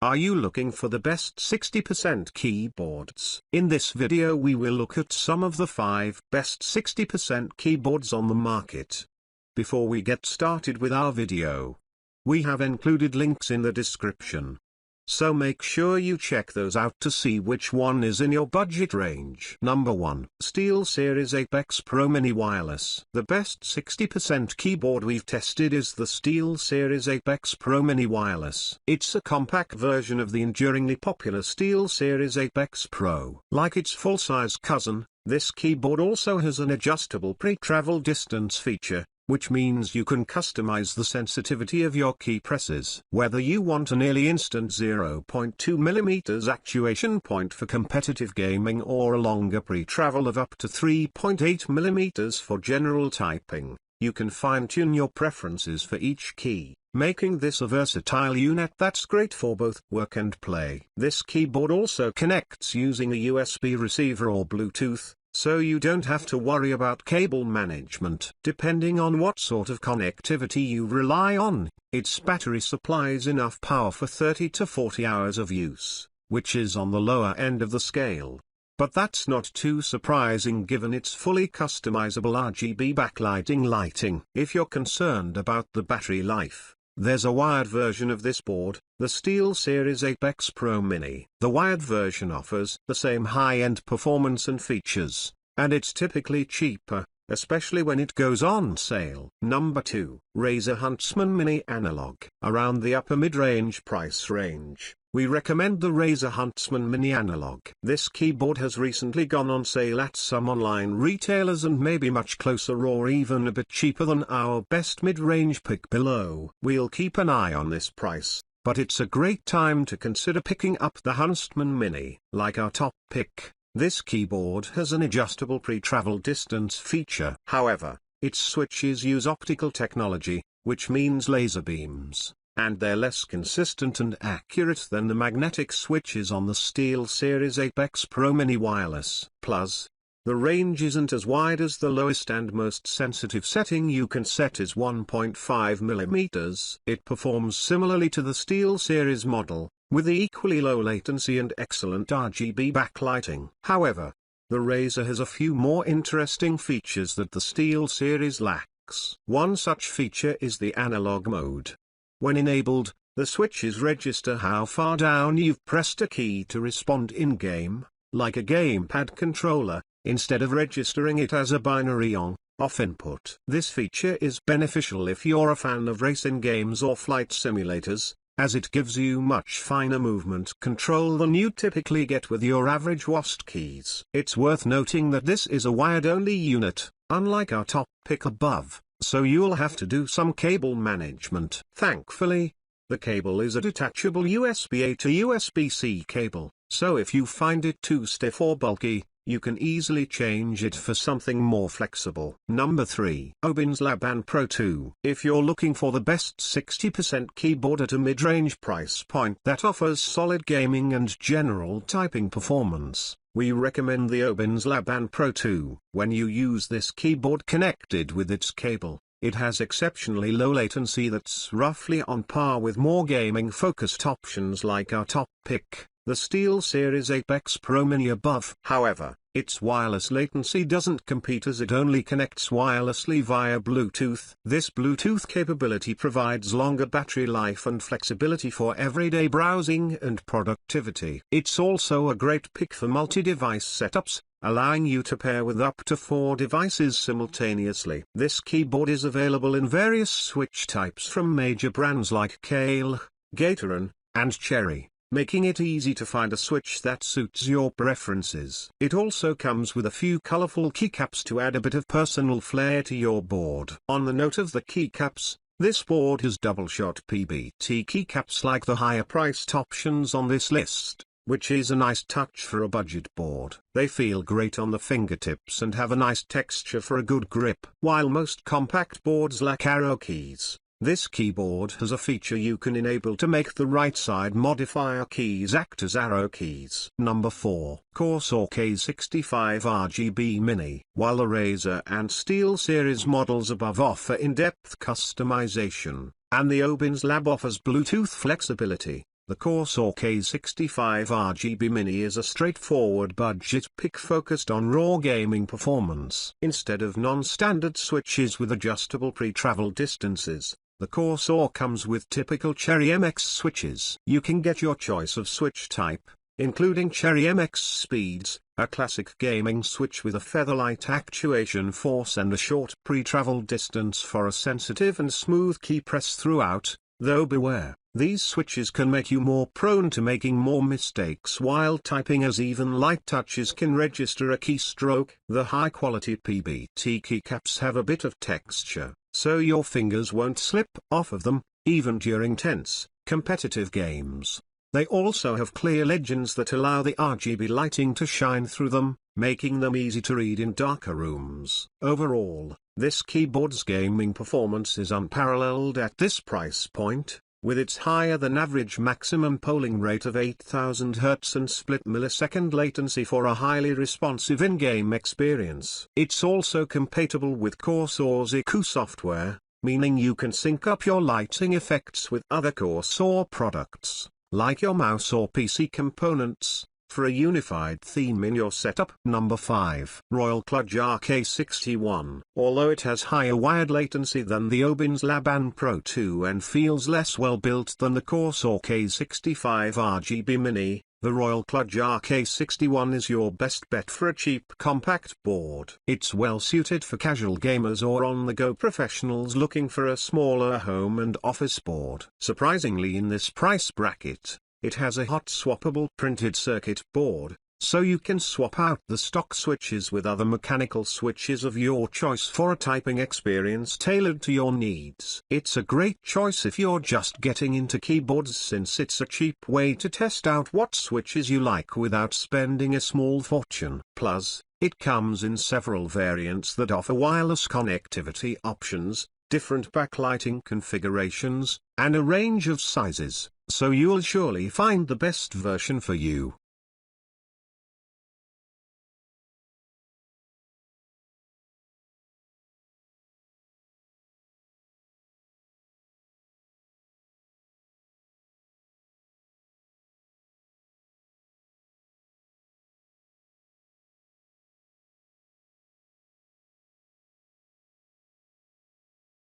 Are you looking for the best 60% keyboards? In this video we will look at some of the 5 best 60% keyboards on the market. Before we get started with our video, we have included links in the description, so make sure you check those out to see which one is in your budget range. Number 1. Steelseries Apex PRO Mini Wireless. The best 60% keyboard we've tested is the Steelseries Apex PRO Mini Wireless. It's a compact version of the enduringly popular Steelseries Apex PRO. Like its full-size cousin, this keyboard also has an adjustable pre-travel distance feature, which means you can customize the sensitivity of your key presses. Whether you want a nearly instant 0.2mm actuation point for competitive gaming or a longer pre-travel of up to 3.8mm for general typing, you can fine-tune your preferences for each key, making this a versatile unit that's great for both work and play. This keyboard also connects using a USB receiver or Bluetooth, so you don't have to worry about cable management. Depending on what sort of connectivity you rely on, its battery supplies enough power for 30 to 40 hours of use, which is on the lower end of the scale. But that's not too surprising given its fully customizable RGB backlighting lighting. If you're concerned about the battery life, there's a wired version of this board, the Steelseries Apex PRO Mini. The wired version offers the same high-end performance and features, and it's typically cheaper, especially when it goes on sale. Number 2. Razer Huntsman Mini Analog. Around the upper mid-range price range, we recommend the Razer Huntsman Mini Analog. This keyboard has recently gone on sale at some online retailers and may be much closer or even a bit cheaper than our best mid-range pick below. We'll keep an eye on this price, but it's a great time to consider picking up the Huntsman Mini. Like our top pick, this keyboard has an adjustable pre-travel distance feature. However, its switches use optical technology, which means laser beams, and they're less consistent and accurate than the magnetic switches on the Steelseries Apex PRO Mini Wireless. Plus, the range isn't as wide as the lowest and most sensitive setting you can set is 1.5mm. It performs similarly to the Steelseries model, with the equally low latency and excellent RGB backlighting. However, the Razer has a few more interesting features that the Steelseries lacks. One such feature is the analog mode. When enabled, the switches register how far down you've pressed a key to respond in-game, like a gamepad controller, instead of registering it as a binary on/off input. This feature is beneficial if you're a fan of racing games or flight simulators, as it gives you much finer movement control than you typically get with your average WASD keys. It's worth noting that this is a wired-only unit, unlike our top pick above, so you'll have to do some cable management. Thankfully, the cable is a detachable USB-A to USB-C cable, so if you find it too stiff or bulky, you can easily change it for something more flexible. Number 3. Obins Laban Pro 2. If you're looking for the best 60% keyboard at a mid-range price point that offers solid gaming and general typing performance, we recommend the Obins Laban Pro 2. When you use this keyboard connected with its cable, it has exceptionally low latency that's roughly on par with more gaming-focused options like our top pick, the Steelseries Apex PRO Mini above. However, its wireless latency doesn't compete as it only connects wirelessly via Bluetooth. This Bluetooth capability provides longer battery life and flexibility for everyday browsing and productivity. It's also a great pick for multi-device setups, allowing you to pair with up to 4 devices simultaneously. This keyboard is available in various switch types from major brands like TKL, Gateron, and Cherry, making it easy to find a switch that suits your preferences. It also comes with a few colorful keycaps to add a bit of personal flair to your board. On the note of the keycaps, this board has double-shot PBT keycaps like the higher-priced options on this list, which is a nice touch for a budget board. They feel great on the fingertips and have a nice texture for a good grip. While most compact boards lack arrow keys, this keyboard has a feature you can enable to make the right side modifier keys act as arrow keys. Number 4. Corsair K65 RGB Mini. While the Razer and Steelseries models above offer in-depth customization, and the Obins Lab offers Bluetooth flexibility, The Corsair K65 RGB Mini is a straightforward budget pick focused on raw gaming performance. Instead of non-standard switches with adjustable pre-travel distances, the Corsair comes with typical Cherry MX switches. You can get your choice of switch type, including Cherry MX Speeds, a classic gaming switch with a featherlight actuation force and a short pre-travel distance for a sensitive and smooth key press throughout, though beware, these switches can make you more prone to making more mistakes while typing, as even light touches can register a keystroke. The high-quality PBT keycaps have a bit of texture, so your fingers won't slip off of them, even during tense, competitive games. They also have clear legends that allow the RGB lighting to shine through them, making them easy to read in darker rooms. Overall, this keyboard's gaming performance is unparalleled at this price point, with its higher-than-average maximum polling rate of 8000 Hz and split millisecond latency for a highly responsive in-game experience. It's also compatible with Corsair's EQ software, meaning you can sync up your lighting effects with other Corsair products, like your mouse or PC components, for a unified theme in your setup. Number 5. Royal Kludge RK61. Although it has higher wired latency than the Obin's Laban Pro 2 and feels less well-built than the Corsair K65 RGB Mini, the Royal Kludge RK61 is your best bet for a cheap compact board. It's well suited for casual gamers or on-the-go professionals looking for a smaller home and office board. Surprisingly, in this price bracket, it has a hot swappable printed circuit board, so you can swap out the stock switches with other mechanical switches of your choice for a typing experience tailored to your needs. It's a great choice if you're just getting into keyboards, since it's a cheap way to test out what switches you like without spending a small fortune. Plus, it comes in several variants that offer wireless connectivity options, different backlighting configurations, and a range of sizes, so you'll surely find the best version for you.